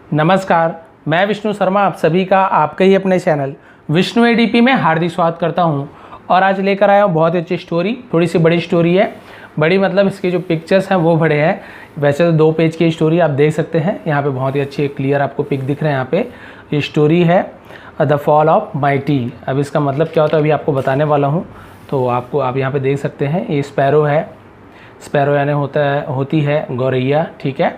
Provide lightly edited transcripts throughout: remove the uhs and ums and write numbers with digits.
नमस्कार, मैं विष्णु शर्मा आप सभी का आपके ही अपने चैनल विष्णु एडीपी में हार्दिक स्वागत करता हूं। और आज लेकर आया हूं बहुत ही अच्छी स्टोरी। थोड़ी सी बड़ी स्टोरी है, बड़ी मतलब इसके जो पिक्चर्स हैं वो बड़े हैं। वैसे तो 2 पेज की स्टोरी आप देख सकते हैं। यहाँ पे बहुत ही अच्छी क्लियर आपको पिक दिख रहे हैं। यहाँ पे ये स्टोरी है द फॉल ऑफ माइटी। अब इसका मतलब क्या होता है अभी आपको बताने वाला हूँ। तो आप यहाँ पे देख सकते हैं ये स्पैरो है। स्पैरो यानी होती है गौरैया, ठीक है।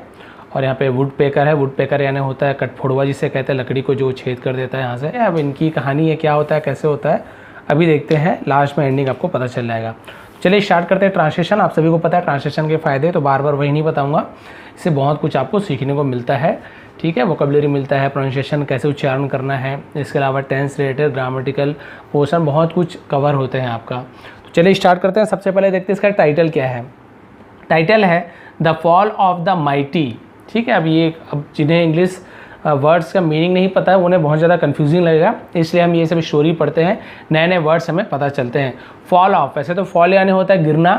और यहाँ पे वुड पेकर है। वुड पेकर यानी होता है कटफोड़वा, जिसे कहते हैं लकड़ी को जो छेद कर देता है यहाँ से। अब इनकी कहानी है, क्या होता है कैसे होता है अभी देखते हैं। लास्ट में एंडिंग आपको पता चल जाएगा। चलिए स्टार्ट करते हैं। ट्रांसलेशन आप सभी को पता है ट्रांसलेशन के फ़ायदे, तो बार बार वही नहीं बताऊँगा। इससे बहुत कुछ आपको सीखने को मिलता है, ठीक है। वोकैबुलरी मिलता है, प्रोनाउंसिएशन कैसे उच्चारण करना है, इसके अलावा टेंस रिलेटेड ग्रामेटिकल पोर्शन बहुत कुछ कवर होते हैं आपका। तो चलिए स्टार्ट करते हैं। सबसे पहले देखते हैं इसका टाइटल क्या है। टाइटल है the fall of the mighty, ठीक है। अब जिन्हें इंग्लिश वर्ड्स का मीनिंग नहीं पता है उन्हें बहुत ज़्यादा कंफ्यूजिंग लगेगा, इसलिए हम ये सब स्टोरी पढ़ते हैं, नए नए वर्ड्स हमें पता चलते हैं। फॉल ऑफ, वैसे तो फॉल यानी होता है गिरना,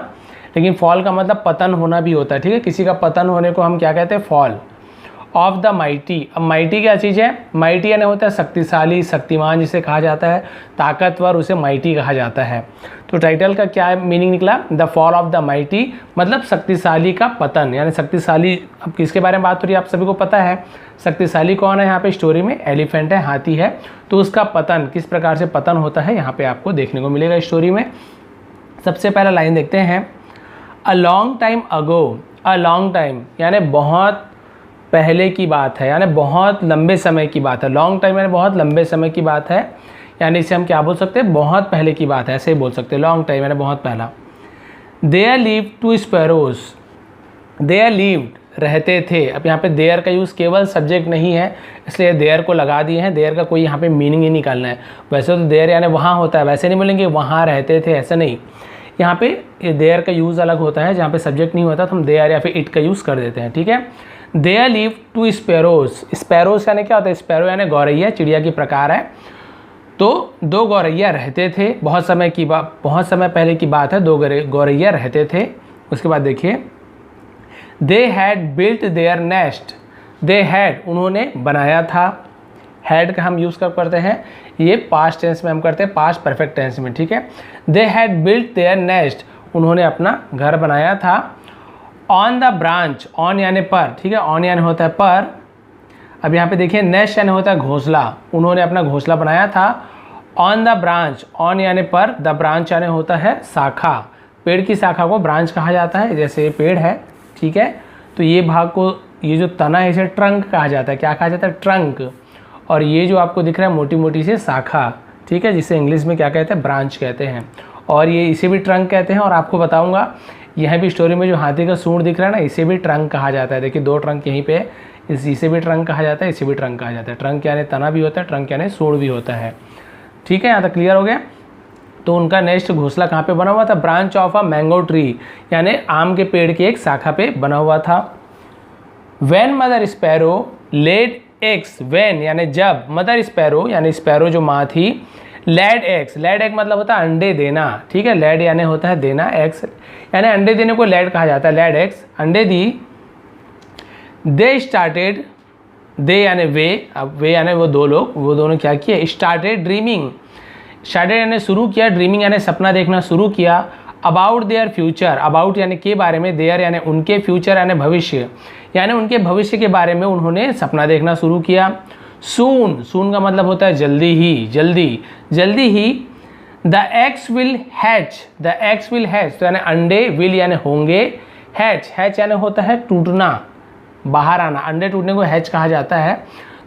लेकिन फॉल का मतलब पतन होना भी होता है, ठीक है। किसी का पतन होने को हम क्या कहते हैं, फॉल ऑफ द माइटी। अब माइटी क्या चीज़ है? माइटी यानी होता है शक्तिशाली, शक्तिमान जिसे कहा जाता है, ताकतवर, उसे माइटी कहा जाता है। तो टाइटल का क्या मीनिंग निकला? The fall of the mighty, मतलब शक्तिशाली का पतन, यानी शक्तिशाली। अब किसके बारे में बात हो रही है आप सभी को पता है। शक्तिशाली कौन है यहाँ पे स्टोरी में? एलिफेंट है, हाथी है। तो उसका पतन, किस प्रकार से पतन होता है यहाँ पे आपको देखने को मिलेगा स्टोरी में। सबसे पहला लाइन देखते हैं। A long time ago, a long time यानी बहुत पहले की बात है, यानी बहुत लंबे समय की बात है। लॉन्ग टाइम यानी बहुत लंबे समय की बात है, यानी इसे हम क्या बोल सकते हैं, बहुत पहले की बात है, ऐसे ही बोल सकते हैं। लॉन्ग टाइम यानी बहुत पहला। There live two sparrows, there lived रहते थे। अब यहाँ पे देयर का यूज़ केवल सब्जेक्ट नहीं है, इसलिए देयर को लगा दिए हैं। देयर का कोई यहाँ पे मीनिंग ही निकालना है। वैसे तो देयर यानी वहाँ होता है, वैसे नहीं बोलेंगे वहाँ रहते थे, ऐसा नहीं। यहाँ पे देयर का यूज़ अलग होता है, जहाँ पे सब्जेक्ट नहीं होता तो हम देयर या फिर इट का यूज़ कर देते हैं, ठीक है। There live two sparrows, sparrows यानी क्या होता है? स्पैरो यानी गौरैया, चिड़िया की प्रकार है। तो 2 गौरैया रहते थे, बहुत समय पहले की बात है। 2 गौरैया रहते थे। उसके बाद देखिए, they had built there nest, they had उन्होंने बनाया था। हैड का हम यूज़ कब करते हैं? ये पास्ट टेंस में हम करते हैं, पास्ट परफेक्ट टेंस में, ठीक है। They had built there nest, उन्होंने अपना घर बनाया था। ऑन द ब्रांच, ऑन यानी पर, ठीक है। ऑन यानी होता है पर। अब यहाँ पे देखिए नेस्ट यानी होता है घोंसला, उन्होंने अपना घोंसला बनाया था। ऑन द ब्रांच, ऑन यानी पर, द ब्रांच यानी होता है शाखा। पेड़ की शाखा को ब्रांच कहा जाता है, जैसे ये पेड़ है, ठीक है। तो ये भाग को, ये जो तना है इसे ट्रंक कहा जाता है। क्या कहा जाता है? ट्रंक। और ये जो आपको दिख रहा है मोटी मोटी सी शाखा, ठीक है, जिसे इंग्लिश में क्या कहते हैं? ब्रांच कहते हैं। और ये इसे भी ट्रंक कहते हैं। और आपको बताऊँगा यह भी स्टोरी में जो हाथी का सूंड दिख रहा है ना, इसे भी ट्रंक कहा जाता है। देखिए 2 ट्रंक यहीं पे, इसे भी ट्रंक कहा जाता है, इसे भी ट्रंक कहा जाता है। ट्रंक यानी तना भी होता है, ट्रंक यानी सूंड भी होता है, ठीक है। यहाँ तक क्लियर हो गया। तो उनका नेक्स्ट घोंसला कहाँ पे बना हुआ था? Branch of a mango tree, यानी आम के पेड़ की एक शाखा पे बना हुआ था। When mother sparrow laid eggs, when यानी जब, मदर स्पैरो यानी स्पैरो जो माँ थी, लेड एग्स, लेड एग मतलब होता है अंडे देना, ठीक है। लेड यानी होता है देना, एग्स यानी अंडे देने को लेड कहा जाता है। लेड एग्स, अंडे दी। दे स्टार्टेड, दे यानी वे, अब वे यानी वो 2 लोग, वो दोनों क्या किए? स्टार्टेड ड्रीमिंग, स्टार्टेड यानी शुरू किया, ड्रीमिंग यानी सपना देखना शुरू किया। अबाउट देयर फ्यूचर, अबाउट यानी के बारे में, देयर यानी उनके, फ्यूचर यानी भविष्य, यानी उनके भविष्य के बारे में उन्होंने सपना देखना शुरू किया। सून, सून का मतलब होता है जल्दी ही, जल्दी, जल्दी ही। The eggs will hatch, the eggs will hatch, तो यानी अंडे, विल यानी होंगे, हैच, हैच यानी होता है टूटना, बाहर आना। अंडे टूटने को हैच कहा जाता है।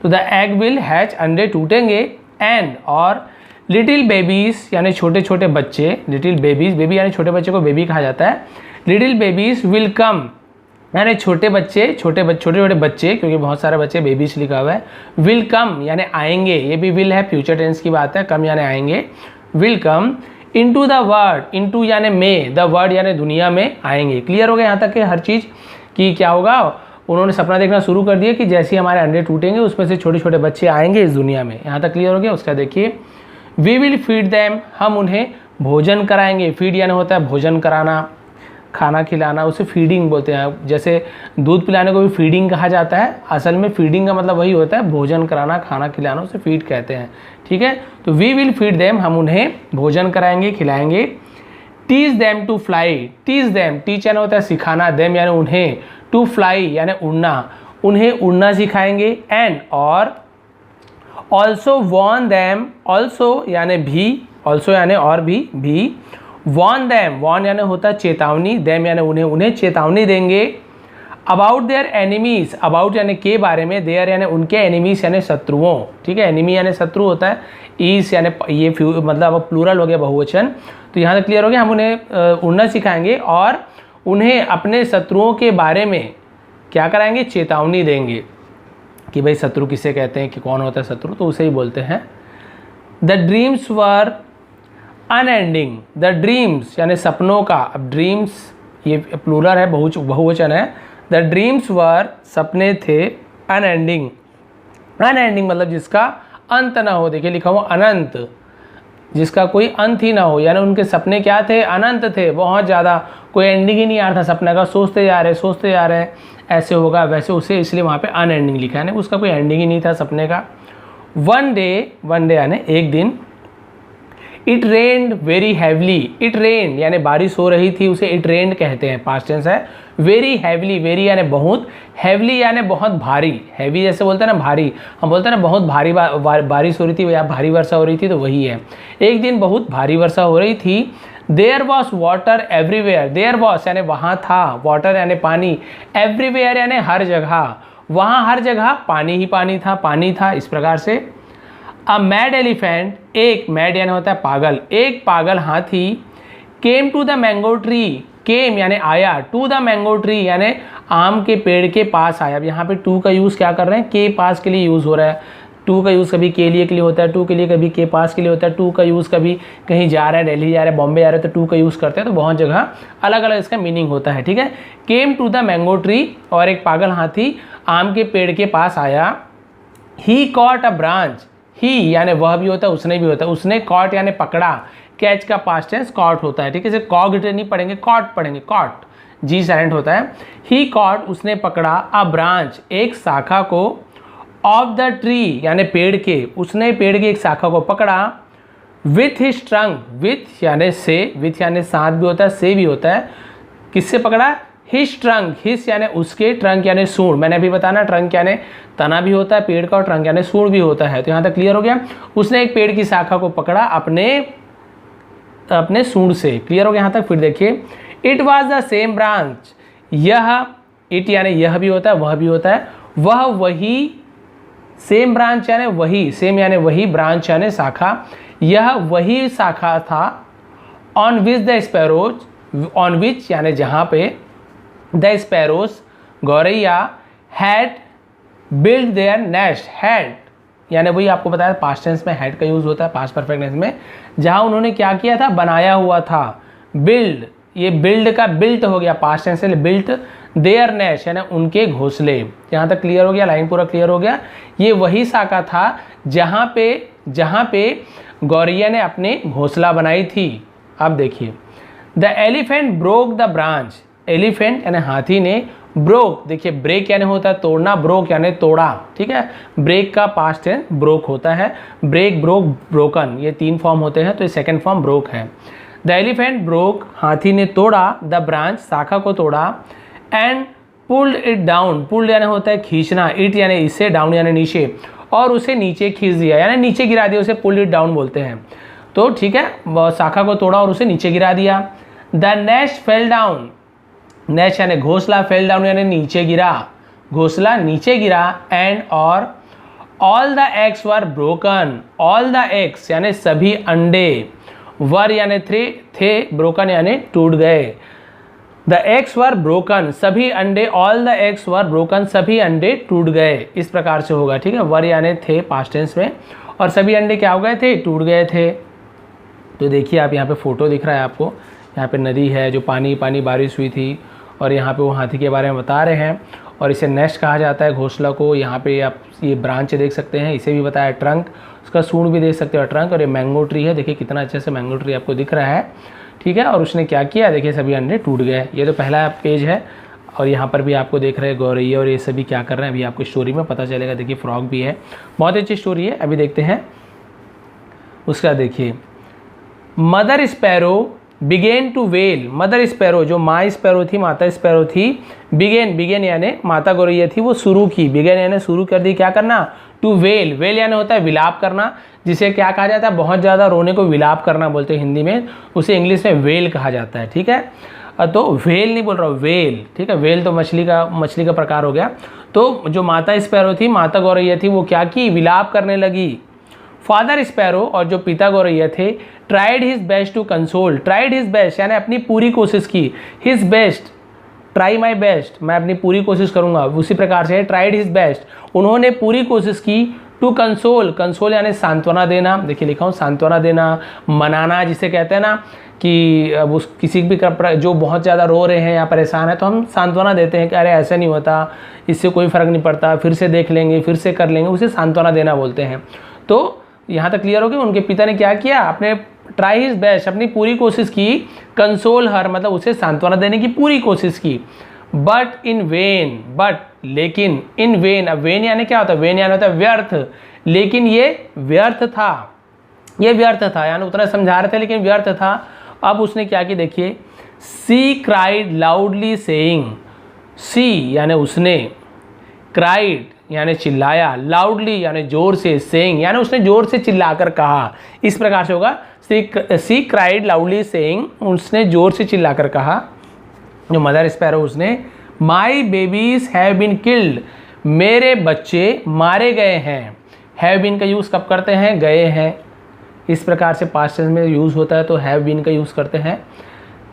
तो द एग विल हैच, अंडे टूटेंगे। एंड और लिटिल बेबीज यानी छोटे छोटे बच्चे, लिटिल बेबीज, बेबी यानी छोटे बच्चे को बेबी कहा जाता है। लिटिल बेबीज विल कम, यानी छोटे बच्चे, छोटे छोटे बच्चे, क्योंकि बहुत सारे बच्चे बेबीज लिखा हुआ है। विल कम यानी आएंगे, ये भी विल है, फ्यूचर टेंस की बात है। कम यानी आएंगे, will come. Into the world, into यानी में, द वर्ल्ड यानी दुनिया में आएंगे। क्लियर हो गया यहाँ तक कि हर चीज़ कि क्या होगा? उन्होंने सपना देखना शुरू कर दिया कि जैसे ही हमारे अंडे टूटेंगे उसमें से छोटे छोटे बच्चे आएंगे इस दुनिया में। यहाँ तक क्लियर हो गया। उसका देखिए, वी विल फीड दैम, हम उन्हें भोजन कराएंगे। फीड यानी होता है भोजन कराना। खाना खिलाना, उसे फीडिंग बोलते हैं। जैसे दूध पिलाने को भी फीडिंग कहा जाता है, असल में फीडिंग का मतलब वही होता है भोजन कराना, खाना खिलाना, उसे फीड कहते हैं। ठीक है, तो वी विल फीड देम, हम उन्हें भोजन कराएंगे, खिलाएंगे। Teach them to fly, teach them, teach यानी होता है सिखाना, देम यानी उन्हें, टू फ्लाई यानी उड़ना, उन्हें उड़ना सिखाएंगे। एंड और ऑल्सो वॉर्न देम, ऑल्सो यानी भी, ऑल्सो यानी और भी वॉर्न देम, वॉर्न यानी होता है चेतावनी, देम यानी उन्हें, उन्हें चेतावनी देंगे। अबाउट देयर एनिमीज, अबाउट यानी के बारे में, देयर यानी उनके, एनिमीज यानी शत्रुओं। ठीक है, एनिमी यानी शत्रु होता है, ईस यानी ये मतलब अब प्लूरल हो गया, बहुवचन। तो यहाँ तक क्लियर हो गया। हम उन्हें उड़ना सिखाएंगे और उन्हें अपने शत्रुओं के बारे में क्या कराएंगे, चेतावनी देंगे कि भाई शत्रु किसे कहते हैं, कि कौन होता है शत्रु, तो उसे ही बोलते हैं। The dreams were unending, the dreams यानी सपनों का, अब ड्रीम्स ये प्लूरल है, बहुवचन है। द ड्रीम्स वर सपने थे, अनएंडिंग, अनएंडिंग मतलब जिसका अंत ना हो। देखिए लिखा हुआ अनंत, जिसका कोई अंत ही ना हो, यानी उनके सपने क्या थे, अनंत थे, बहुत ज़्यादा, कोई एंडिंग ही नहीं आ रहा था सपने का, सोचते जा रहे हैं ऐसे होगा वैसे, उसे इसलिए वहाँ पे अनएंडिंग लिखा है, उसका कोई एंडिंग ही नहीं था सपने का। वन डे यानी एक दिन, it rained very heavily, it रेन्ड यानी बारिश हो रही थी, उसे इट रेन्ड कहते हैं, पास्ट टेंस है। वेरी हैवली, वेरी यानी बहुत, हैवली यानी बहुत भारी, हैवी जैसे बोलते हैं ना भारी, हम बोलते हैं ना बहुत भारी बारिश हो रही थी या भारी वर्षा हो रही थी, तो वही है। एक दिन बहुत भारी वर्षा हो रही थी। There was water everywhere, there was यानी वहाँ था, वाटर यानी पानी, एवरीवेयर यानी हर जगह, वहाँ हर जगह पानी ही पानी था, इस प्रकार से। अ मैड एलिफेंट, एक मैड यानी होता है पागल, एक पागल हाथी, came to the mango tree, came यानी आया, टू द मैंगो ट्री यानी आम के पेड़ के पास आया। अब यहाँ पे टू का यूज़ क्या कर रहे हैं, के पास के लिए यूज़ हो रहा है। टू का यूज़ कभी के लिए होता है, टू के लिए कभी के पास के लिए होता है। टू का यूज़ कभी कहीं जा रहा है, दिल्ली जा रहा है, बॉम्बे जा रहा है, तो टू का यूज़ करते हैं। तो बहुत जगह अलग अलग इसका मीनिंग होता है। ठीक है, came to the mango tree, और एक पागल हाथी आम के पेड़ के पास आया। ही कॉट अ ब्रांच, ही यानी वह भी होता है, उसने भी होता है, उसने कॉट यानी पकड़ा, कैच का पास्ट टेंस कॉट होता है। ठीक है, इसे कॉग्ट नहीं पढ़ेंगे, कॉट पढ़ेंगे, कॉट, जी साइलेंट होता है। ही कॉट उसने पकड़ा, अ ब्रांच एक शाखा को, ऑफ द ट्री यानी पेड़ के, उसने पेड़ की एक शाखा को पकड़ा। विथ हिज ट्रंक, विथ यानी से, विथ यानी साथ भी होता है, से भी होता है। किससे पकड़ा, हिज ट्रंक, हिज यानी उसके, ट्रंक यानी सूंड, मैंने अभी बताना ट्रंक यानी तना भी होता है पेड़ का, और ट्रंक यानी सूंड भी होता है। तो यहाँ तक क्लियर हो गया। उसने एक पेड़ की शाखा को पकड़ा अपने सूंड से, क्लियर हो गया यहाँ तक। फिर देखिए, it was the same branch, यह, इट यानी यह भी होता है, वह भी होता है, वह वही, सेम ब्रांच यानी वही, सेम यानी वही, ब्रांच यानी शाखा, यह वही शाखा था। On which the sparrows, on which यानी जहाँ पे, द स्पैरोज गौरैया, had build their nest, had यानी वही आपको बताया पास्ट टेंस में हैड का यूज़ होता है, पास्ट परफेक्ट टेंस में, जहाँ उन्होंने क्या किया था, बनाया हुआ था। बिल्ड, ये बिल्ड का बिल्ट हो गया, पास्ट टेंस से बिल्ट, देयर नेस्ट यानी उनके घोंसले। यहाँ तक क्लियर हो गया, लाइन पूरा क्लियर हो गया। ये वही शाखा था जहाँ पे गौरैया ने अपने घोंसला बनाई थी। अब देखिए, the elephant broke the branch, elephant यानी हाथी ने, ब्रोक, देखिए ब्रेक यानी होता है तोड़ना, ब्रोक यानी तोड़ा। ठीक है, ब्रेक का पास्ट टेंस ब्रोक होता है, ब्रेक, ब्रोक, ब्रोकन, ये तीन फॉर्म होते हैं, तो ये सेकंड फॉर्म ब्रोक है। द एलिफेंट ब्रोक, हाथी ने तोड़ा, द ब्रांच शाखा को तोड़ा, and pulled it down, pulled यानी होता है खींचना, इट यानी इससे, डाउन यानी नीचे, और उसे नीचे खींच दिया यानी नीचे गिरा दिया, उसे पुल्ड इट डाउन बोलते हैं। तो ठीक है, शाखा को तोड़ा और उसे नीचे गिरा दिया। The nest fell down, nest यानी घोंसला, फेल डाउन यानी नीचे गिरा, घोंसला नीचे गिरा। एंड और all the eggs were broken, all the eggs यानी सभी अंडे, वर यानी थे, ब्रोकन यानी टूट गए। द एग्स वर ब्रोकन, सभी अंडे, all the eggs were broken, सभी अंडे टूट गए, इस प्रकार से होगा। ठीक है, वर यानी थे पास्ट टेंस में, और सभी अंडे क्या हो गए थे, टूट गए थे। तो देखिए आप यहाँ पे फोटो दिख रहा है आपको, यहाँ पे नदी है जो पानी बारिश हुई थी, और यहाँ पे वो हाथी के बारे में बता रहे हैं, और इसे नेस्ट कहा जाता है घोंसला को। यहाँ पे आप ये ब्रांच देख सकते हैं, इसे भी बताया ट्रंक, उसका सूंड भी देख सकते हो ट्रंक, और ये मैंगो ट्री है, देखिए कितना अच्छे से मैंगो ट्री आपको दिख रहा है। ठीक है। और उसने क्या किया, देखिए सभी अंडे टूट गए। ये तो पहला पेज है और यहाँ पर भी आपको देख रहे हैं गौरैया और ये सभी क्या कर रहे हैं, अभी आपको स्टोरी में पता चलेगा। देखिए फ्रॉग भी है, बहुत अच्छी स्टोरी है। अभी देखते हैं उसका। देखिए mother sparrow began to wail. Mother sparrow जो माँ स्पैरो थी, माता स्पैरो थी, बिगेन यानी माता गौरैया थी, वो शुरू की, बिगेन यानी शुरू कर दी, क्या करना, टू वेल। वेल यानी होता है विलाप करना, जिसे क्या कहा जाता है, बहुत ज़्यादा रोने को विलाप करना बोलते हैं हिंदी में, उसे इंग्लिश में वेल कहा जाता है। ठीक है, तो वेल नहीं बोल रहा हूँ, वेल। ठीक है, वेल तो मछली का प्रकार हो गया। तो जो माता स्पैरो थी, माता गौरैया थी, वो क्या की, विलाप करने लगी। फादर स्पैरो और जो पिता गौरैया थे, tried his best to console. Tried his best यानी अपनी पूरी कोशिश की, his best, try my best, मैं अपनी पूरी कोशिश करूंगा, उसी प्रकार से ट्राइड हिज बेस्ट, उन्होंने पूरी कोशिश की, टू कंसोल, कंसोल यानी सांत्वना देना। देखिए लिखा हूँ, सांत्वना देना, मनाना, जिसे कहते हैं ना कि अब उस किसी भी जो बहुत ज़्यादा रो रहे हैं या परेशान है, तो हम सांत्वना देते हैं कि अरे ऐसा नहीं होता, इससे कोई फ़र्क नहीं पड़ता, फिर से देख लेंगे, फिर से कर लेंगे, उसे सांत्वना देना बोलते हैं। तो यहाँ तक क्लियर हो गया। उनके पिता ने क्या किया, अपने ट्राई हिज बेस्ट, अपनी पूरी कोशिश की, कंसोल हर मतलब उसे सांत्वना देने की पूरी कोशिश की, बट इन वेन, बट लेकिन, इन वेन, अब वेन यानी क्या होता है, वेन यानी होता है व्यर्थ, लेकिन ये व्यर्थ था, ये व्यर्थ था यानी उतना समझा रहे थे लेकिन व्यर्थ था। अब उसने क्या की, देखिए, सी क्राइड लाउडली सेइंग, सी यानी उसने, क्राइड यानी चिल्लाया, लाउडली यानी जोर से, सेइंग यानी उसने जोर से चिल्लाकर कहा, इस प्रकार से होगा, सी क्राइड लाउडली सेइंग, उसने जोर से चिल्लाकर कहा, जो मदर स्पैरो उसने, माई बेबीज हैव बीन किल्ड, मेरे बच्चे मारे गए हैं। हैव बीन का यूज़ कब करते हैं, गए हैं, इस प्रकार से पास्ट टेंस में यूज़ होता है तो हैव बीन का यूज़ करते हैं।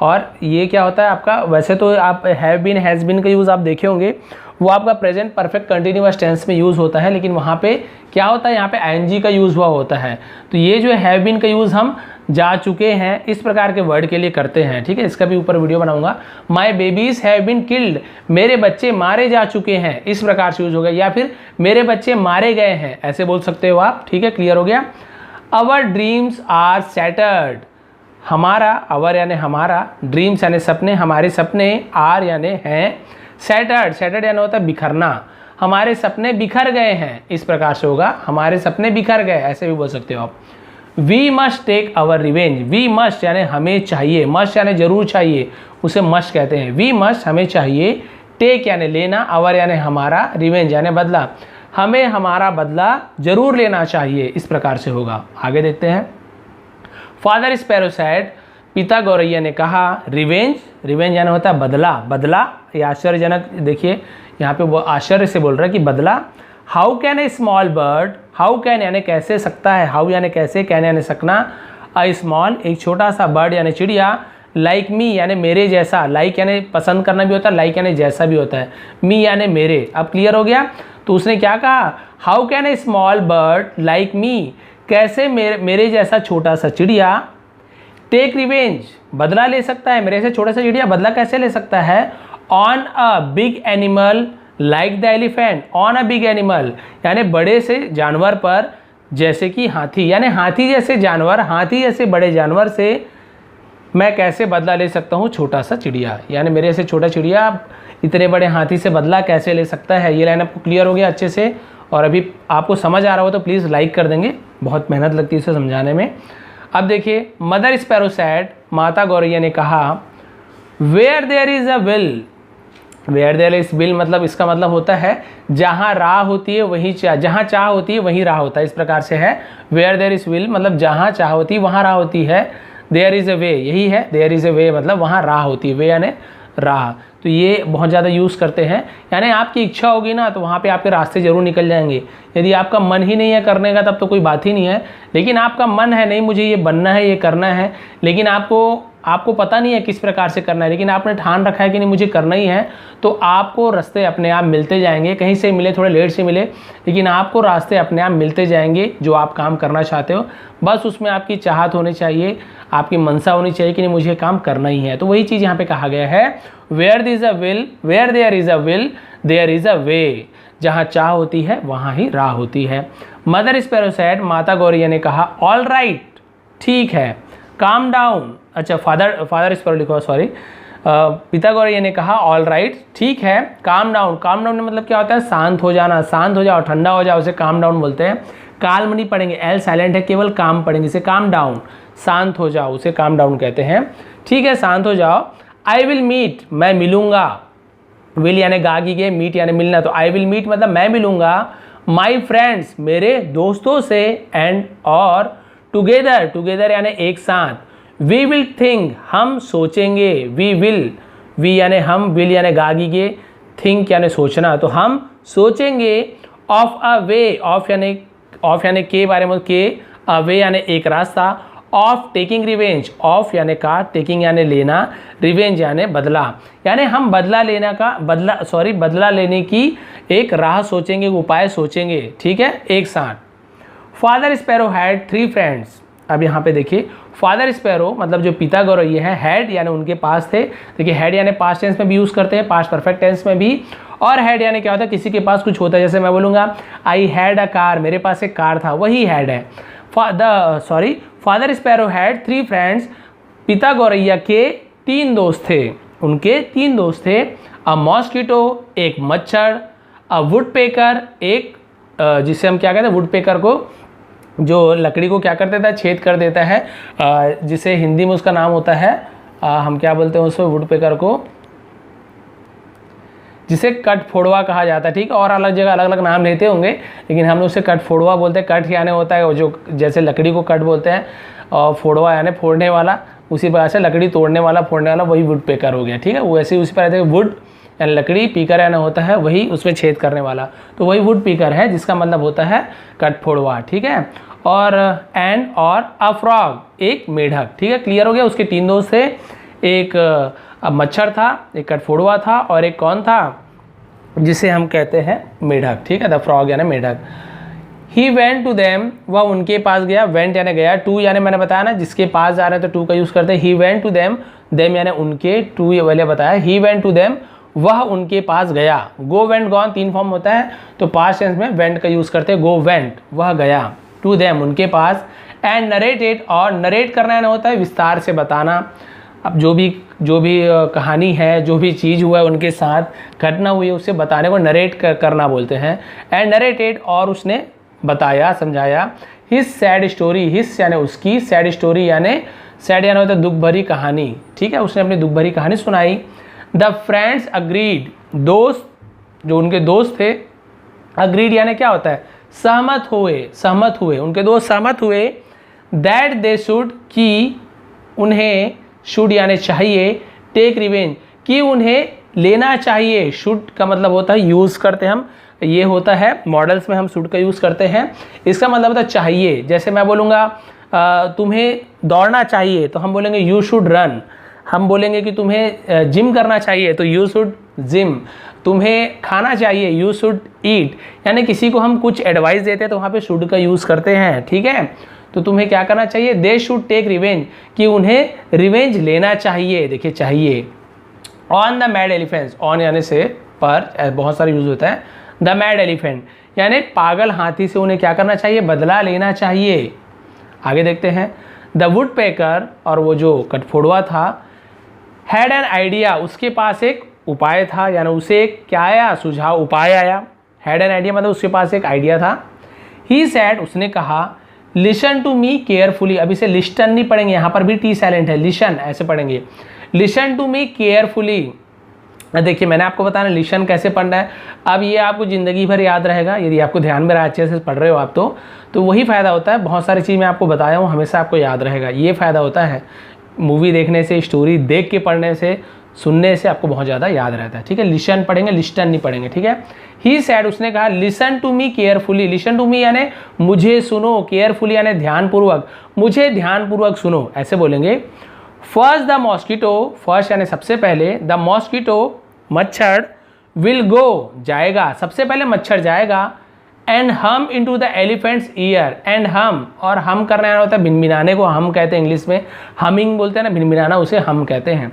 और ये क्या होता है आपका, वैसे तो आप हैव बीन, हैज़ बीन का यूज़ आप देखे होंगे, वो आपका प्रेजेंट परफेक्ट कंटिन्यूअस टेंस में यूज़ होता है, लेकिन वहाँ पे क्या होता है, यहाँ पे आईएनजी का यूज़ हुआ होता है। तो ये जो हैव बीन का यूज़ हम जा चुके हैं इस प्रकार के वर्ड के लिए करते हैं। ठीक है, इसका भी ऊपर वीडियो बनाऊंगा। माई बेबीज हैव बीन किल्ड, मेरे बच्चे मारे जा चुके हैं, इस प्रकार से यूज हो गया, या फिर मेरे बच्चे मारे गए हैं, ऐसे बोल सकते हो आप। ठीक है, क्लियर हो गया। अवर ड्रीम्स आर सैटर्ड, हमारा, अवर यानी हमारा, ड्रीम्स यानी सपने, हमारे सपने, आर यानी हैं, सैटर्ड, सैटर्ड यानी होता है बिखरना, हमारे सपने बिखर गए हैं, इस प्रकार से होगा, हमारे सपने बिखर गए, ऐसे भी बोल सकते हो आप। We must take our revenge, we must यानी हमें चाहिए, मस्ट यानी जरूर चाहिए, उसे मस्ट कहते हैं। वी मस्ट हमें चाहिए, टेक यानी लेना, अवर यानी हमारा, रिवेंज यानी बदला, हमें हमारा बदला जरूर लेना चाहिए, इस प्रकार से होगा। आगे देखते हैं। फादर स्पैरो सेड, पिता गौरैया ने कहा, रिवेंज, रिवेंज यानी होता है बदला, बदला, ये आश्चर्यजनक, देखिए यहाँ पे वो आश्चर्य से बोल रहा है कि बदला। How can a small bird, how can यानी कैसे सकता है, हाउ यानी कैसे, कैन यानी सकना, अ स्मॉल एक छोटा सा बर्ड यानी चिड़िया, लाइक मी यानी मेरे जैसा, लाइक यानी पसंद करना भी होता है, लाइक यानी जैसा भी होता है, मी यानी मेरे। अब क्लियर हो गया। तो उसने क्या कहा, how can a small bird like me, कैसे मेरे जैसा छोटा सा चिड़िया, टेक रिवेंज बदला ले सकता है, मेरे से छोटा सा चिड़िया बदला कैसे ले सकता है, on a big animal like the elephant, on a big animal यानी बड़े से जानवर पर, जैसे कि हाथी, यानी हाथी जैसे जानवर, हाथी जैसे बड़े जानवर से मैं कैसे बदला ले सकता हूँ छोटा सा चिड़िया, यानी मेरे से छोटा चिड़िया इतने बड़े हाथी से बदला कैसे ले सकता है। ये लाइन आपको क्लियर हो गया अच्छे से। और अभी आपको समझ आ रहा हो तो प्लीज़ लाइक कर देंगे, बहुत मेहनत लगती है इसे समझाने में। अब देखिए, मदर स्पैरो सेड, माता गौरैया ने कहा, where there is a will, where there is will मतलब इसका मतलब होता है जहाँ राह होती है वहीं चाह, जहाँ चाह होती है वहीं राह होता है, इस प्रकार से है। वेयर देयर इज विल मतलब जहाँ चाह होती है वहाँ राह होती है, देयर इज़ अ वे यही है, देयर इज़ अ वे मतलब वहाँ राह होती है, वे यानी राह। तो ये बहुत ज़्यादा यूज़ करते हैं, यानी आपकी इच्छा होगी ना तो वहाँ पे आपके रास्ते ज़रूर निकल जाएंगे। यदि आपका मन ही नहीं है करने का तब तो कोई बात ही नहीं है, लेकिन आपका मन है नहीं मुझे ये बनना है, ये करना है, लेकिन आपको पता नहीं है किस प्रकार से करना है, लेकिन आपने ठान रखा है कि नहीं मुझे करना ही है, तो आपको रास्ते अपने आप मिलते जाएंगे, कहीं से मिले थोड़े लेट से मिले, लेकिन आपको रास्ते अपने आप मिलते जाएंगे जो आप काम करना चाहते हो। बस उसमें आपकी चाहत होनी चाहिए, आपकी मनसा होनी चाहिए कि नहीं मुझे काम करना ही है। तो वही चीज़ यहाँ पे कहा गया है, where there is a will, where there is a will there is a way, जहाँ चाह होती है वहाँ ही राह होती है। मदर स्पैरो सेड, माता गौरैया ने कहा, ऑल राइट ठीक है, काम डाउन, अच्छा फादर स्पैरो लिखो, सॉरी, पिथागोरैया ने कहा ऑल राइट, ठीक है। काम डाउन, काम डाउन मतलब क्या होता है, शांत हो जाना, शांत हो जाओ, ठंडा हो जाओ, उसे काम डाउन बोलते हैं। काल्म नहीं पढ़ेंगे, एल साइलेंट है, केवल काम पढ़ेंगे, इसे काम डाउन, शांत हो जाओ, उसे काम डाउन कहते हैं, ठीक है, शांत हो जाओ। आई विल मीट, मैं मिलूंगा, विल यानी गागी, मीट यानी मिलना, तो आई विल मीट मतलब मैं मिलूंगा, माई फ्रेंड्स मेरे दोस्तों से, एंड और टुगेदर, टुगेदर यानी एक साथ, वी विल थिंक हम सोचेंगे, वी विल, वी यानी हम, विल यानी गागी, थिंक यानी सोचना, तो हम सोचेंगे ऑफ अ वे, ऑफ यानी के बारे में, के, अ वे यानी एक रास्ता, ऑफ टेकिंग रिवेंज, ऑफ यानी का, टेकिंग यानी लेना, रिवेंज यानी बदला, यानी हम बदला लेने का, बदला लेने की एक राह सोचेंगे, उपाय सोचेंगे, ठीक है, एक साथ। फादर स्पैरो हैड 3 फ्रेंड्स, अब यहाँ पे देखिए फादर स्पैरो मतलब जो पिथागोरैया है, हैड यानी उनके पास थे, देखिए हैड यानी पास्ट टेंस में भी यूज़ करते हैं, पास्ट परफेक्ट टेंस में भी, और हैड यानी क्या होता है, किसी के पास कुछ होता है, जैसे मैं बोलूँगा आई हैड अ कार, मेरे पास एक कार था, वही हैड है। फादर स्पैरो हैड 3 फ्रेंड्स, पिथागोरैया के 3 दोस्त थे, उनके 3 दोस्त थे, अ मॉस्किटो एक मच्छर, अ वुडपेकर एक जिसे हम क्या कहते हैं, वुडपेकर को जो लकड़ी को क्या कर देता है, छेद कर देता है, जिसे हिंदी में उसका नाम होता है, हम क्या बोलते हैं उसको, वुडपेकर को, जिसे कट फोड़वा कहा जाता है, ठीक है, और अलग जगह अलग अलग नाम लेते होंगे, लेकिन हम लोग उसे कट फोड़वा बोलते हैं। कट यानी होता है जो, जैसे लकड़ी को कट बोलते हैं, और फोड़वा यानी फोड़ने वाला, उसी प्रकार से लकड़ी तोड़ने वाला, फोड़ने वाला, वही वुडपेकर हो गया, ठीक है, वैसे ही उसी पर रहते हैं, वुड यानी लकड़ी, पीकर यानी होता है वही उसमें छेद करने वाला, तो वही वुड पीकर है, जिसका मतलब होता है कट फोड़वा, ठीक है। और एंड और अ फ्रॉग एक मेढक, ठीक है, क्लियर हो गया। उसके 3 दोस्त थे, एक मच्छर था, एक कटफोड़वा था, और एक कौन था, जिसे हम कहते हैं मेढक, ठीक है, द फ्रॉग यानी मेढक। ही वेंट टू देम, वह उनके पास गया, वेंट यानी गया, टू यानी मैंने बताया ना, जिसके पास जा रहे हैं तो टू का यूज़ करते हैं। He went to them, them यानी उनके, टू ये पहले बताया, ही वेंट टू देम वह उनके पास गया। गो वेंट गॉन 3 फॉर्म होता है, तो पास्ट टेंस में वेंट का यूज़ करते हैं, गो वेंट वह गया, टू देम उनके पास, एंड नरेटेड और नरेट करना है होता है विस्तार से बताना। अब जो भी कहानी है, जो भी चीज़ हुआ है उनके साथ घटना हुई है, उसे बताने को नरेट करना बोलते हैं। एंड नरेटेड और उसने बताया, समझाया, हिज सैड स्टोरी, हिज यानी उसकी, सैड स्टोरी यानी, सैड यानी होता है दुख भरी कहानी, ठीक है, उसने अपनी दुख भरी कहानी सुनाई। द फ्रेंड्स अग्रीड, दोस्त जो उनके दोस्त थे, अग्रीड यानी क्या होता है, सहमत हुए, उनके दोस्त सहमत हुए, दैट दे शुड कि उन्हें, शुड यानी चाहिए, टेक रिवेंज कि उन्हें लेना चाहिए, शुड का मतलब होता है यूज़ करते हैं हम, ये होता है मॉडल्स में हम शुड का यूज़ करते हैं, इसका मतलब होता है चाहिए। जैसे मैं बोलूँगा तुम्हें दौड़ना चाहिए, तो हम बोलेंगे यू शुड रन। हम बोलेंगे कि तुम्हें जिम करना चाहिए, तो यू शुड जिम। तुम्हें खाना चाहिए, यू शुड ईट। यानी किसी को हम कुछ एडवाइस देते हैं तो वहाँ पे शुड का यूज़ करते हैं, ठीक है। तो तुम्हें क्या करना चाहिए, दे शुड टेक रिवेंज कि उन्हें रिवेंज लेना चाहिए, देखिए चाहिए। On the mad elephants, on यानी से, पर बहुत सारा यूज़ होता है। द मैड एलिफेंट यानी पागल हाथी से उन्हें क्या करना चाहिए, बदला लेना चाहिए। आगे देखते हैं। द वुड पेकर और वो जो कटफोड़वा था, हैड एन आइडिया उसके पास एक उपाय था, यानी उसे एक क्या आया, सुझाव, उपाय आया। हैड एन आइडिया मतलब उसके पास एक आइडिया था। ही सैड उसने कहा, लिसन टू मी केयरफुली, अब इसे लिस्टन नहीं पढ़ेंगे, यहाँ पर भी टी साइलेंट है, लिसन ऐसे पढ़ेंगे, लिसन टू मी केयरफुली। देखिए मैंने आपको बताया लिसन कैसे पढ़ना है, अब ये आपको ज़िंदगी भर याद रहेगा यदि आपको ध्यान में रहा, अच्छे से पढ़ रहे हो आप तो वही फ़ायदा होता है। बहुत सारी चीज़ मैं आपको बताया हूँ, हमेशा आपको याद रहेगा, ये फ़ायदा होता है मूवी देखने से, स्टोरी देख के पढ़ने से, सुनने से आपको बहुत ज़्यादा याद रहता है, ठीक है। लिसन पढ़ेंगे, लिस्टन नहीं पढ़ेंगे, ठीक है। ही सैड उसने कहा, listen to me carefully, listen to me यानी मुझे सुनो, केयरफुली यानी ध्यानपूर्वक, मुझे ध्यानपूर्वक सुनो, ऐसे बोलेंगे। फर्स्ट द मॉस्किटो, फर्स्ट यानी सबसे पहले, द मॉस्किटो मच्छर, विल गो जाएगा, सबसे पहले मच्छर जाएगा, एंड हम into the elephants year, and हम, और हम करना होता है भिनभिनाने को हम कहते हैं, इंग्लिश में हमिंग बोलते हैं ना, भिनभिनाना उसे हम कहते हैं।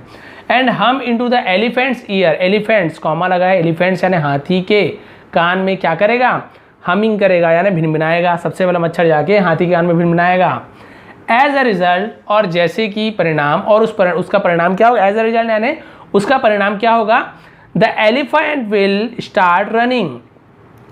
एंड हम into the elephants year, elephants comma लगा है, एलिफेंट्स यानी हाथी के कान में क्या करेगा, हमिंग करेगा यानी भिनभिनाएगा, सबसे पहले मच्छर जाके हाथी के कान में भिनभिनाएगा। एज अ रिजल्ट, और जैसे कि परिणाम, और उसका परिणाम क्या होगा, एज अ रिजल्ट यानी उसका परिणाम क्या होगा, the elephant will start running,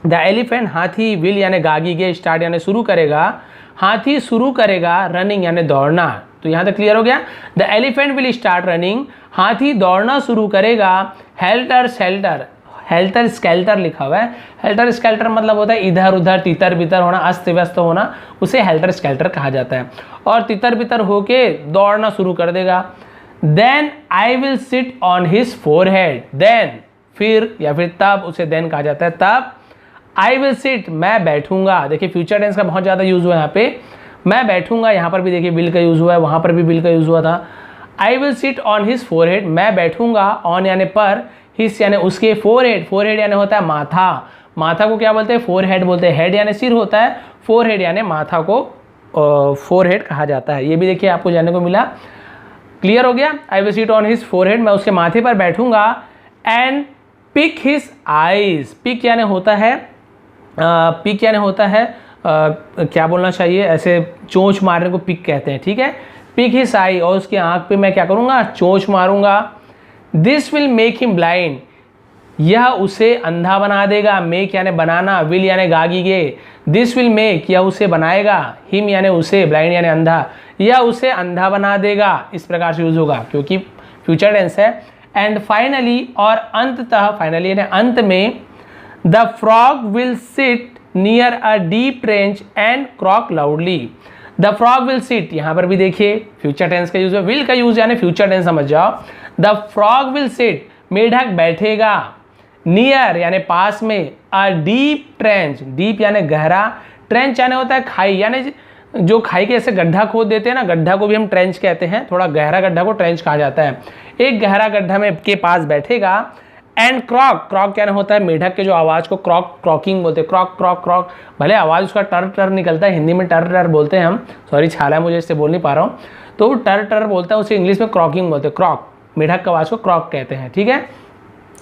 the elephant हाथी, विल यानी गागी गे, स्टार्ट यानी शुरू करेगा, हाथी शुरू करेगा, रनिंग यानी दौड़ना। तो यहाँ तक क्लियर हो गया। The elephant will start running, हाथी दौड़ना शुरू करेगा, हेल्टर शेल्टर, हेल्टर स्केल्टर लिखा हुआ है, हेल्टर स्केल्टर मतलब होता है इधर उधर तितर बितर होना, अस्त व्यस्त होना, उसे हेल्टर स्केल्टर कहा जाता है। और तितर बितर होके दौड़ना शुरू कर देगा। Then I will sit on his forehead, then फिर या फिर तब, उसे देन कहा जाता है तब। आई विल सिट मैं बैठूंगा, देखिए फ्यूचर टेंस का बहुत ज़्यादा यूज हुआ है यहाँ पे, मैं बैठूंगा, यहाँ पर भी देखिए विल का यूज हुआ है, वहाँ पर भी विल का यूज हुआ था। आई will sit on his forehead, मैं बैठूंगा, ऑन यानी पर, हिज यानी उसके, फोरहेड, फोरहेड यानी होता है माथा, माथा को क्या बोलते हैं, फोरहेड बोलते हैं, हेड यानी सिर होता है, फोरहेड यानी माथा को फोरहेड कहा जाता है। ये भी देखिए आपको जानने को मिला। क्लियर हो गया। I will sit on his forehead, मैं उसके माथे पर बैठूंगा। And pick his eyes, pick यानी होता है पिक यानी होता है क्या बोलना चाहिए, ऐसे चोंच मारने को पिक कहते हैं, ठीक है। पिक हिज आई, और उसकी आंख पे मैं क्या करूंगा, चोंच मारूंगा। This will make him blind, यह उसे अंधा बना देगा, मेक यानी बनाना, विल यानी गागी गे, दिस विल मेक यह उसे बनाएगा, हिम यानी उसे, ब्लाइंड यानी अंधा, यह उसे अंधा बना देगा, इस प्रकार से यूज होगा क्योंकि फ्यूचर टेंस है। एंड फाइनली, और अंततः, फाइनली यानी अंत में, the frog will sit near a deep trench and croak loudly, the frog will sit, यहाँ पर भी देखिए फ्यूचर टेंस का यूज है, विल का यूज यानी फ्यूचर टेंस समझ जाओ। द फ्रॉग विल सिट, मेढक बैठेगा, नियर यानी पास में, अ डीप ट्रेंच, डीप यानी गहरा, ट्रेंच यानी होता है खाई, यानी जो खाई के ऐसे गड्ढा खोद देते हैं ना, गड्ढा को भी हम ट्रेंच कहते हैं, थोड़ा गहरा गड्ढा को ट्रेंच कहा जाता है। एक गहरा गड्ढा में के पास बैठेगा। एंड क्रॉक, क्रॉक क्या होता है, मेढक के जो आवाज़ को क्रॉक, क्रॉकिंग बोलते हैं, क्रॉक क्रॉक क्रॉक, भले आवाज़ उसका टर टर निकलता है, हिंदी में टर टर बोलते हैं हम, सॉरी छाला है मुझे, इससे बोल नहीं पा रहा हूँ, तो टर टर बोलता है, उसे इंग्लिश में क्रॉकिंग बोलते हैं, क्रॉक, मेढक की आवाज़ को क्रॉक कहते हैं, ठीक है।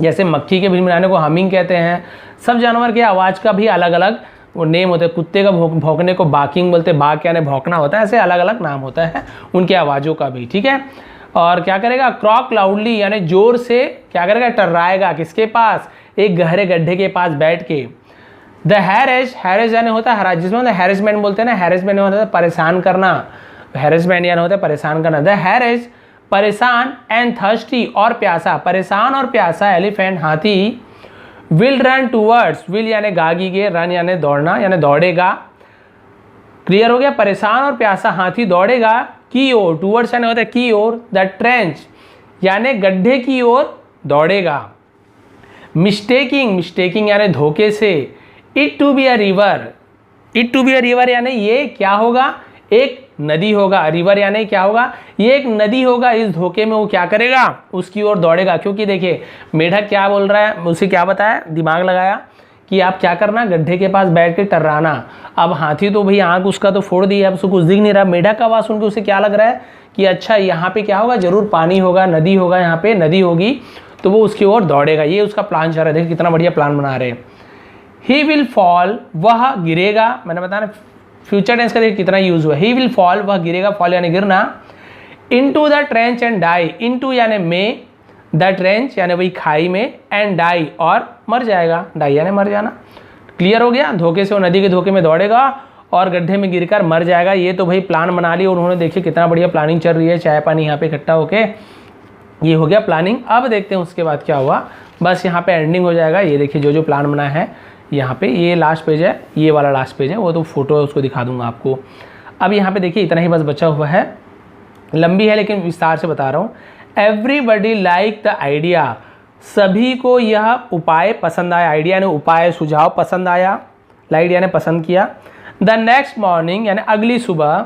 जैसे मक्खी के भिनभिनाने को हमिंग कहते हैं। सब जानवर के आवाज़ का भी अलग अलग वो नेम होते हैं, कुत्ते का भौंकने को बाकिंग बोलते हैं, बाक यानी भौंकना होता है, ऐसे अलग अलग नाम होता है उनकी आवाज़ों का भी, ठीक है। और क्या करेगा, क्रॉक लाउडली यानी जोर से क्या करेगा, टर्राएगा, किसके पास, एक गहरे गड्ढे के पास बैठ के। द हैरेज, हैरेज यानी होता है हराज, जिसमें हैरेसमेंट बोलते हैं ना, हैरेसमेंट होता है परेशान करना, हैरेसमेंट यानी होता है परेशान करना। द हैरेज परेशान, एंड थर्स्टी और प्यासा, परेशान और प्यासा एलिफेंट हाथी, विल रन टूवर्ड्स, विल यानी गागी गे, रन यानी दौड़ना यानी दौड़ेगा। क्लियर हो गया। परेशान और प्यासा हाथी दौड़ेगा की ओर, टूवर्ड्स यानी होता है की ओर, द ट्रेंच यानी गड्ढे की ओर दौड़ेगा। मिस्टेकिंग, मिस्टेकिंग यानी धोखे से। It to be a river, it to be a river यानी ये क्या होगा, एक नदी होगा, रिवर यानी क्या होगा, ये एक नदी होगा, इस धोखे में वो क्या करेगा, उसकी ओर दौड़ेगा। क्योंकि देखिए मेढक क्या बोल रहा है, उसे क्या बताया, दिमाग लगाया कि आप क्या करना, गड्ढे के पास बैठ के टर्राना। अब हाथी तो भाई आंख उसका तो फोड़ दी है, अब उसको कुछ दिख नहीं रहा, मेढक का आवाज़ सुन के उसे क्या लग रहा है कि अच्छा यहाँ पे क्या होगा, जरूर पानी होगा, नदी होगा, यहाँ पे नदी होगी, तो वो उसकी ओर दौड़ेगा। ये उसका प्लान चल रहा है, देखिए कितना बढ़िया प्लान बना रहे हैं। ही विल फॉल, वह गिरेगा, मैंने बताया फ्यूचर टेंस का देखिए कितना यूज हुआ, ही विल फॉल, वह गिरेगा, फॉल यानी गिरना। Into the trench and die, into यानी में, द ट्रेंच यानी वही खाई में, एंड डाई और मर जाएगा, डाई यानी मर जाना। क्लियर हो गया। धोखे से वो नदी के धोखे में दौड़ेगा और गड्ढे में गिरकर मर जाएगा। ये तो भाई प्लान बना ली और उन्होंने, देखिए कितना बढ़िया प्लानिंग चल रही है, चाय पानी यहाँ पे इकट्ठा होके, ये हो गया प्लानिंग। अब देखते हैं उसके बाद क्या हुआ, बस यहाँ पे एंडिंग हो जाएगा। ये देखिए जो जो प्लान बना है यहाँ पे, ये लास्ट पेज है, ये वाला लास्ट पेज है, वो तो फोटो है उसको दिखा दूंगा आपको। अब यहाँ पे देखिए इतना ही बस बचा हुआ है, लंबी है लेकिन विस्तार से बता रहा हूँ। एवरीबडी लाइक द आइडिया, सभी को यह उपाय पसंद आया, आइडिया ने उपाय सुझाव पसंद आया, लाइक यानी पसंद किया। द नेक्स्ट मॉर्निंग यानी अगली सुबह,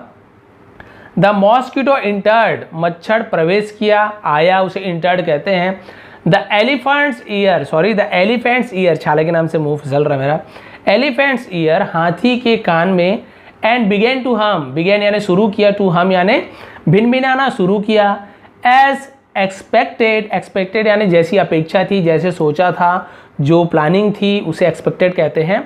द मॉस्किटो इंटर्ड, मच्छर प्रवेश किया, आया, उसे इंटर्ड कहते हैं। The elephants year, sorry the elephants year, छाले के नाम से मुंह फिसल रहा है मेरा, एलिफेंट्स ईयर हाथी के कान में। एंड बिगेन टू हम, बिगेन यानी शुरू किया, टू हम यानी भिनभिनाना शुरू किया। एज एक्सपेक्टेड, एक्सपेक्टेड यानी जैसी अपेक्षा थी, जैसे सोचा था, जो प्लानिंग थी उसे एक्सपेक्टेड कहते हैं।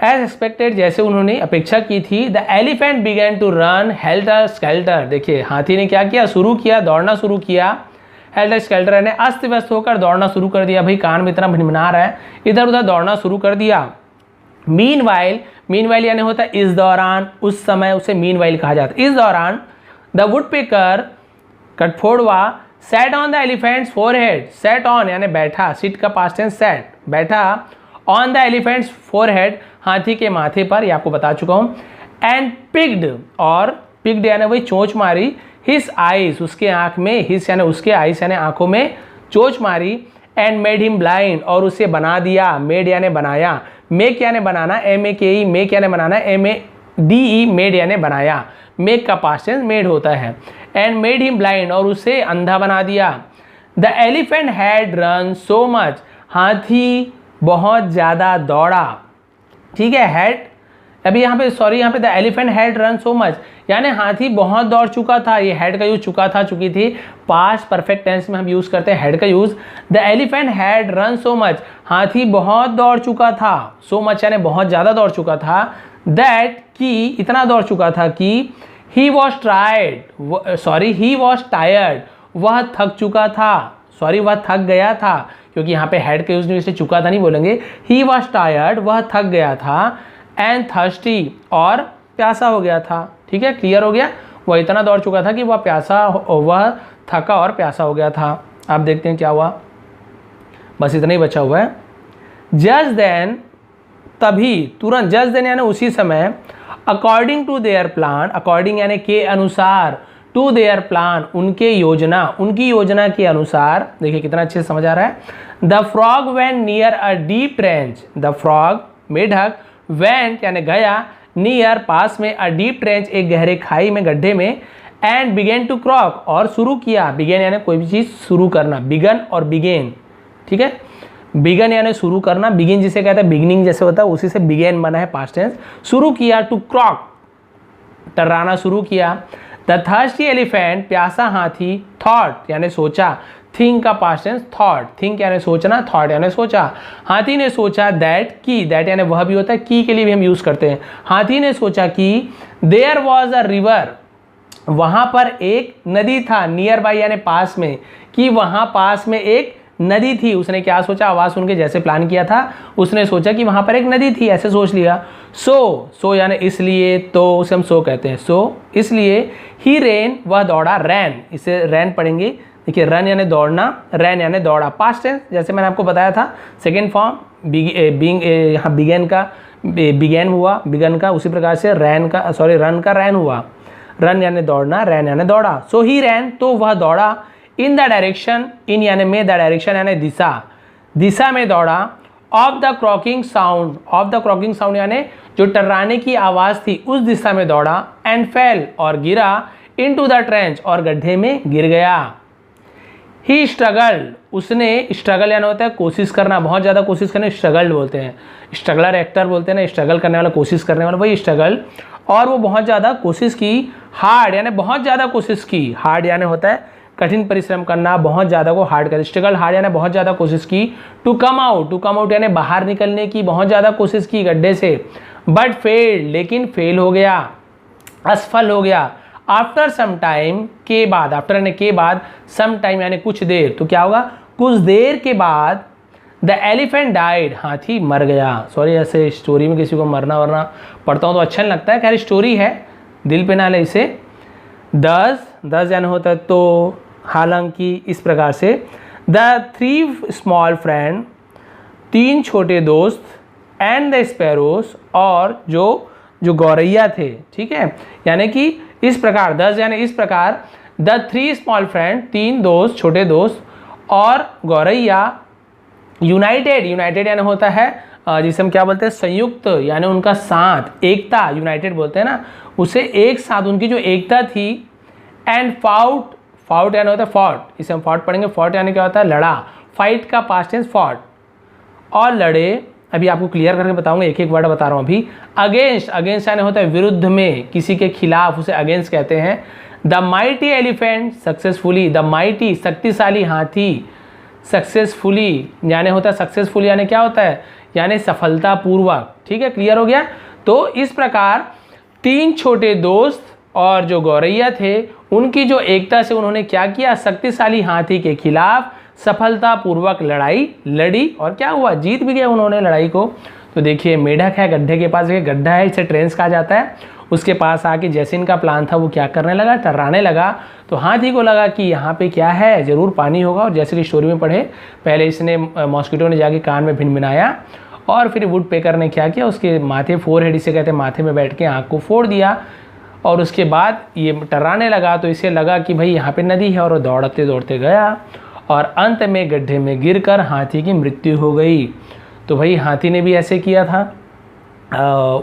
एज एक्सपेक्टेड, जैसे उन्होंने अपेक्षा की थी, the elephant began to run helter skelter. देखिए हाथी ने क्या किया, शुरू किया, दौड़ना शुरू किया। हेल्टर स्केल्टर ने अस्त व्यस्त होकर दौड़ना शुरू कर दिया। भाई कान में इतना भिनभिना रहा है, इधर उधर दौड़ना शुरू कर दिया। मीनवाइल, मीनवाइल यानी होता है इस दौरान, उस समय, उसे मीनवाइल कहा जाता है। इस दौरान द वुडपेकर, कटफोड़वा, sat on the elephant's forehead. Sat on यानी बैठा, सिट का पास्ट टेंस सेट, बैठा। ऑन द एलिफेंट्स फोरहेड, हाथी के माथे पर, ये आपको बता चुका हूँ। एंड पिग्ड, और पिग्ड यानी वही चोंच मारी। हिस आइज, उसके आँख में, हिस यानी उसके, आइज यानी आँखों में चोंच मारी। एंड मेड हिम ब्लाइंड, और उसे बना दिया। मेड यानी बनाया, मेक यानी बनाना, MEKE, मेक यानी बनाना, MADE, मेड यानी बनाया। मेक का पास्ट टेंस मेड होता है। एंड मेड हिम ब्लाइंड, और उसे अंधा बना दिया। The elephant had run so much, हाथी बहुत ज़्यादा दौड़ा। ठीक है, हैड, अभी यहाँ पे सॉरी, यहाँ पे the elephant had run so much यानी हाथी बहुत दौड़ चुका था। ये हैड का यूज चुका था, चुकी थी, पास्ट परफेक्ट टेंस में हम यूज़ करते हैं हैड का use. The elephant had run so much, हाथी बहुत दौड़ चुका था। सो मच यानी बहुत ज़्यादा दौड़ चुका था। दैट कि, इतना दौड़ चुका था कि ही वॉज टायर्ड, वह थक चुका था। सॉरी, वह थक गया था, क्योंकि यहाँ पे हैड का यूज नहीं, इसे चुका था नहीं बोलेंगे। ही वॉज टायर्ड, वह थक गया था। एंड थर्स्टी, और प्यासा हो गया था। ठीक है, क्लियर हो गया। वह इतना दौड़ चुका था कि वह थका और प्यासा हो गया था। आप देखते हैं क्या हुआ, बस इतना ही बचा हुआ है। जस्ट देन, तभी, तुरंत, जस्ट देन यानी उसी समय। According to their plan, according यानी के अनुसार, टू देयर प्लान उनके योजना, उनकी योजना के अनुसार। देखिए कितना अच्छे से समझ आ रहा है। The frog went near a deep trench, the frog मेढक, वेंट यानी गया, नियर पास में, अ डीप ट्रेंच एक गहरे खाई में, गड्ढे में। एंड बिगेन टू क्रॉक, और शुरू किया। बिगेन यानी कोई भी चीज़ शुरू करना, बिगन और बिगेन। ठीक है, बिगन यानी शुरू करना, बिगिन जिसे कहते हैं बिगिनिंग जैसे होता है, उसी से बिगेन बना है पास्ट टेंस। शुरू किया, टू क्रॉक, टर्राना शुरू किया। द थर्स्टी एलिफेंट, प्यासा हाथी, थॉट यानी सोचा, थिंक का पास्ट टेंस थॉट, थिंक यानी सोचना, थॉट यानी सोचा। हाथी ने सोचा, दैट की, दैट यानी वह भी होता है, की के लिए भी हम यूज करते हैं। हाथी ने सोचा कि देयर वॉज अ रिवर, वहां पर एक नदी था। नियर बाई यानी पास में, कि वहां पास में एक नदी थी। उसने क्या सोचा, आवाज सुन के जैसे प्लान किया था, उसने सोचा कि वहां पर एक नदी थी, ऐसे सोच लिया। सो यानी इसलिए, तो उसे हम सो कहते हैं। सो इसलिए, ही रेन, वह दौड़ा, रैन, इसे रैन पढ़ेंगे। देखिए रन यानी दौड़ना, रैन यानी दौड़ा, पास्ट टेंस जैसे मैंने आपको बताया था। सेकेंड फॉर्म यहाँ बिगेन का बिगेन हुआ, बिगन का, उसी प्रकार से रैन का, सॉरी रन का रैन हुआ। रन यानी दौड़ना, रैन यानी दौड़ा। सो ही रैन, तो वह दौड़ा। इन द डायरेक्शन, इन यानी में, द डायरेक्शन यानी दिशा, दिशा में दौड़ा। Of the croaking sound, of the croaking sound यानी जो टर्राने की आवाज़ थी, उस दिशा में दौड़ा। एंड फेल, और गिरा। इनटू द ट्रेंच, और गड्ढे में गिर गया। ही स्ट्रगल्ड, उसने, स्ट्रगल यानी होता है कोशिश करना, बहुत ज़्यादा कोशिश करना, स्ट्रगल्ड बोलते हैं। स्ट्रगलर एक्टर बोलते हैं ना, स्ट्रगल करने वाला, कोशिश करने वाला, वही स्ट्रगल। और वो बहुत ज़्यादा कोशिश की। हार्ड यानी बहुत ज़्यादा कोशिश की, हार्ड यानी होता है कठिन परिश्रम करना, बहुत ज़्यादा को हार्ड कर, स्ट्रगल हार्ड यानी बहुत ज़्यादा कोशिश की। टू कम आउट यानी बाहर निकलने की बहुत ज़्यादा कोशिश की गड्ढे से। बट फेल, लेकिन फेल हो गया, असफल हो गया। आफ्टर सम टाइम, के बाद, आफ्टर यानी के बाद, सम टाइम यानी कुछ देर, तो क्या होगा, कुछ देर के बाद। द एलिफेंट डाइड, हाथी मर गया। सॉरी, ऐसे स्टोरी में किसी को मरना वरना पढ़ता हूँ तो अच्छा नहीं लगता है, खैर स्टोरी है, दिल पे ना ले इसे। 10 यानी होता है तो, हालांकि, इस प्रकार से। द 3 स्मॉल फ्रेंड, 3 छोटे दोस्त। एंड द स्पैरोस, और जो गौरैया थे। ठीक है, यानी कि इस प्रकार, 10 यानी इस प्रकार। द 3 स्मॉल फ्रेंड, 3 दोस्त, छोटे दोस्त, और गौरैया। यूनाइटेड, यूनाइटेड यानी होता है जिसे हम क्या बोलते हैं, संयुक्त, यानी उनका साथ, एकता, यूनाइटेड बोलते हैं ना, उसे एक साथ, उनकी जो एकता थी। एंड फाउट, फाउट यानी होता है फॉट, इसे हम फॉट पढ़ेंगे। फॉट यानी क्या होता है, लड़ा, फाइट का पास्ट टेंस फॉट, और लड़े। अभी आपको क्लियर करके बताऊंगा, एक एक वर्ड बता रहा हूँ अभी। अगेंस्ट, अगेंस्ट यानी होता है विरुद्ध में, किसी के खिलाफ, उसे अगेंस्ट कहते हैं। The mighty elephant, successfully, the mighty शक्तिशाली हाथी, सक्सेसफुली यानी होता है, सक्सेसफुल यानी क्या होता है, यानी सफलतापूर्वक। ठीक है, क्लियर हो गया। तो इस प्रकार 3 छोटे दोस्त और जो गौरैया थे उनकी जो एकता से उन्होंने क्या किया, शक्तिशाली हाथी के खिलाफ सफलतापूर्वक लड़ाई लड़ी और क्या हुआ, जीत भी गए उन्होंने लड़ाई को। तो देखिए मेढक है, गड्ढे के पास, एक गड्ढा है, इसे ट्रेंच कहा जाता है, उसके पास आके जैसे इनका प्लान था वो क्या करने लगा, टर्राने लगा। तो हाथी को लगा कि यहाँ पे क्या है, ज़रूर पानी होगा। और जैसे कि स्टोरी में पढ़े, पहले इसने मॉस्किटो ने जाके कान में भिनभिनाया और फिर वुड पेकर ने क्या किया, उसके माथे, फोरहेड इसे कहते हैं, माथे में बैठ के आँख को फोड़ दिया और उसके बाद ये टर्राने लगा। तो इसे लगा कि भाई यहाँ पे नदी है और वो दौड़ते दौड़ते गया और अंत में गड्ढे में गिरकर हाथी की मृत्यु हो गई। तो भाई हाथी ने भी ऐसे किया था,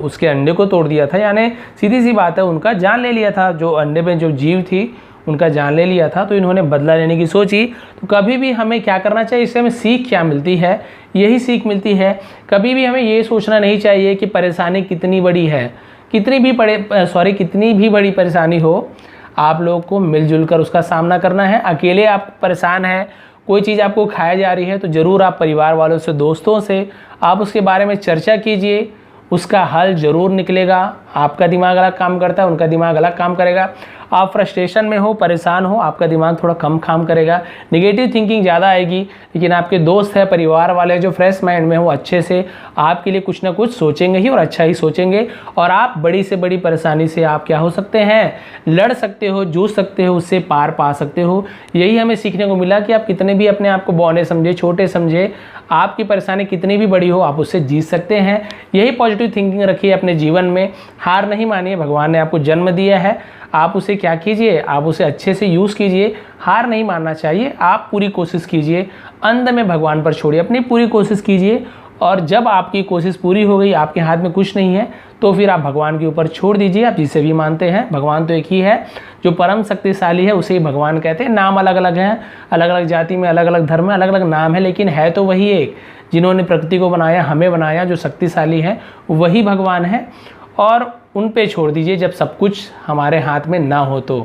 उसके अंडे को तोड़ दिया था, यानी सीधी सी बात है उनका जान ले लिया था, जो अंडे में जो जीव थी उनका जान ले लिया था। तो इन्होंने बदला लेने की सोची। तो कभी भी हमें क्या करना चाहिए, इससे हमें सीख क्या मिलती है, यही सीख मिलती है, कभी भी हमें ये सोचना नहीं चाहिए कि परेशानी कितनी बड़ी है, कितनी भी बड़ी परेशानी हो, आप लोग को मिलजुल कर उसका सामना करना है। अकेले आप परेशान हैं, कोई चीज़ आपको खाया जा रही है, तो ज़रूर आप परिवार वालों से, दोस्तों से आप उसके बारे में चर्चा कीजिए, उसका हल ज़रूर निकलेगा। आपका दिमाग अलग काम करता है, उनका दिमाग अलग काम करेगा। आप फ्रस्ट्रेशन में हो, परेशान हो, आपका दिमाग थोड़ा कम काम करेगा, नेगेटिव थिंकिंग ज़्यादा आएगी। लेकिन आपके दोस्त है, परिवार वाले जो फ्रेश माइंड में हो, अच्छे से आपके लिए कुछ ना कुछ सोचेंगे ही और अच्छा ही सोचेंगे। और आप बड़ी से बड़ी परेशानी से आप क्या हो सकते हैं, लड़ सकते हो, जूझ सकते हो, उससे पार पा सकते हो। यही हमें सीखने को मिला कि आप कितने भी अपने आप को बौने समझे, छोटे समझे, आपकी परेशानी कितनी भी बड़ी हो, आप उससे जीत सकते हैं। यही पॉजिटिव थिंकिंग रखिए अपने जीवन में, हार नहीं मानिए। भगवान ने आपको जन्म दिया है, आप उसे क्या कीजिए, आप उसे अच्छे से यूज़ कीजिए, हार नहीं मानना चाहिए। आप पूरी कोशिश कीजिए, अंत में भगवान पर छोड़िए, अपनी पूरी कोशिश कीजिए। और जब आपकी कोशिश पूरी हो गई, आपके हाथ में कुछ नहीं है, तो फिर आप भगवान के ऊपर छोड़ दीजिए। आप जिसे भी मानते हैं, भगवान तो एक ही है, जो परम शक्तिशाली है उसे ही भगवान कहते हैं। नाम अलग अलग हैं, अलग अलग जाति में, अलग अलग धर्म में अलग अलग नाम है, लेकिन है तो वही एक। जिन्होंने प्रकृति को बनाया, हमें बनाया, जो शक्तिशाली है वही भगवान है। और उन पे छोड़ दीजिए जब सब कुछ हमारे हाथ में ना हो। तो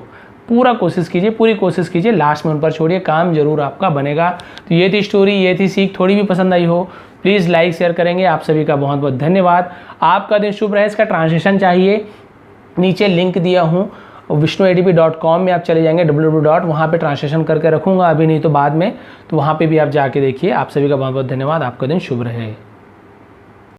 पूरी कोशिश कीजिए, लास्ट में उन पर छोड़िए, काम जरूर आपका बनेगा। तो ये थी स्टोरी, ये थी सीख। थोड़ी भी पसंद आई हो प्लीज़ लाइक शेयर करेंगे। आप सभी का बहुत बहुत धन्यवाद। आपका दिन शुभ रहे। इसका ट्रांसलेशन चाहिए, नीचे लिंक दिया हूँ, vishnudp.com में आप चले जाएंगे, www. वहाँ पे ट्रांसलेशन करके रखूँगा, अभी नहीं तो बाद में, तो वहाँ पे भी आप जाके देखिए। आप सभी का बहुत बहुत धन्यवाद। आपका दिन शुभ रहे।